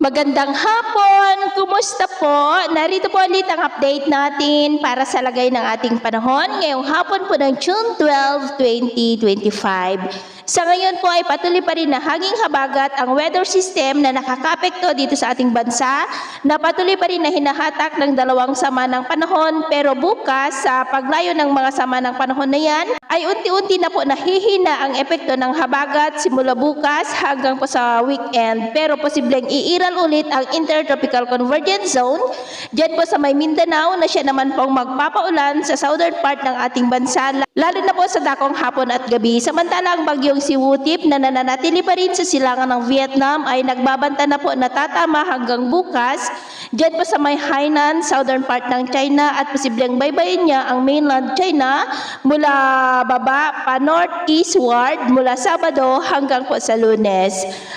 Magandang hapon! Kumusta po? Narito po ulit ang update natin para sa lagay ng ating panahon ngayong hapon po ng June 12, 2025. Sa ngayon po ay patuloy pa rin na hanging habagat ang weather system na nakakapekto dito sa ating bansa na patuloy pa rin na hinahatak ng dalawang sama ng panahon, pero bukas sa paglayo ng mga sama ng panahon na yan ay unti-unti na po nahihina ang epekto ng habagat simula bukas hanggang po sa weekend, pero posibleng iiral ulit ang Intertropical Convergence Zone dyan po sa may Mindanao na siya naman pong magpapaulan sa southern part ng ating bansa, lalo na po sa dakong hapon at gabi. Samantala ang bagyong si Wutip na nananatili pa rin sa silangan ng Vietnam ay nagbabanta na po na tatama hanggang bukas dyan po sa may Hainan, southern part ng China, at posibleng baybayin niya ang mainland China mula baba pa northeastward mula Sabado hanggang po sa Lunes.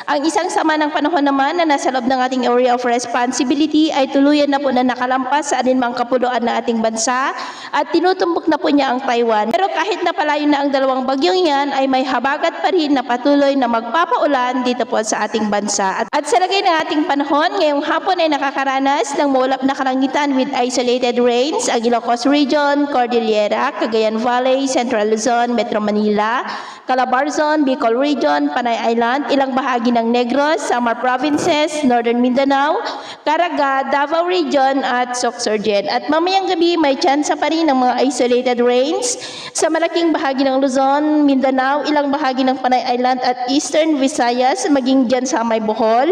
Ang isang sama ng panahon naman na nasa loob ng ating area of responsibility ay tuluyan na po na nakalampas sa aninmang kapuluan ng ating bansa at tinutumbok na po niya ang Taiwan. Pero kahit na palayo na ang dalawang bagyong yan ay may habagat pa rin na patuloy na magpapaulan dito po sa ating bansa. At sa lagay ng ating panahon, ngayong hapon ay nakakaranas ng maulap na kalangitan with isolated rains ang Ilocos Region, Cordillera, Cagayan Valley, Central Luzon, Metro Manila, Calabarzon, Bicol Region, Panay Island, ilang bahagi ng Negros, Samar Provinces, Northern Mindanao, Caraga, Davao Region at Sorsogon. At mamayang gabi may tsansa pa rin ng mga isolated rains sa malaking bahagi ng Luzon, Mindanao, ilang bahagi ng Panay Island at Eastern Visayas, maging dyan sa may Bohol.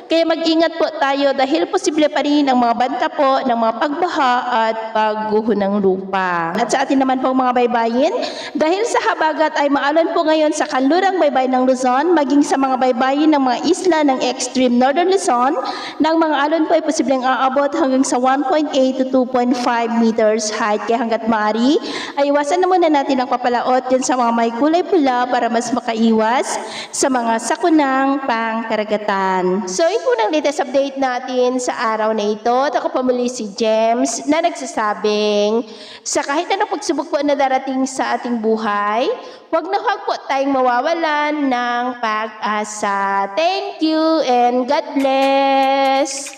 Kaya mag-ingat po tayo dahil posible pa rin ang mga banta po ng mga pagbaha at pagguho ng lupa. At sa atin naman pong mga baybayin, dahil sa habagat ay maalon po ngayon sa kanlurang baybayin ng Luzon, maging sa mga baybayin ng mga isla ng extreme northern Luzon, ng mga alon po ay posibleng aabot hanggang sa 1.8 to 2.5 meters height. Kaya hanggat maaari, ay iwasan na muna natin ang papalaot dyan sa mga may kulay pula para mas makaiwas sa mga sakunang pangkaragatan. So, ito ang latest update natin sa araw na ito. At ako pa muli si James na nagsasabing sa kahit anong pagsubok po na darating sa ating buhay, huwag na huwag po tayong mawawalan ng pag-asa. Thank you and God bless!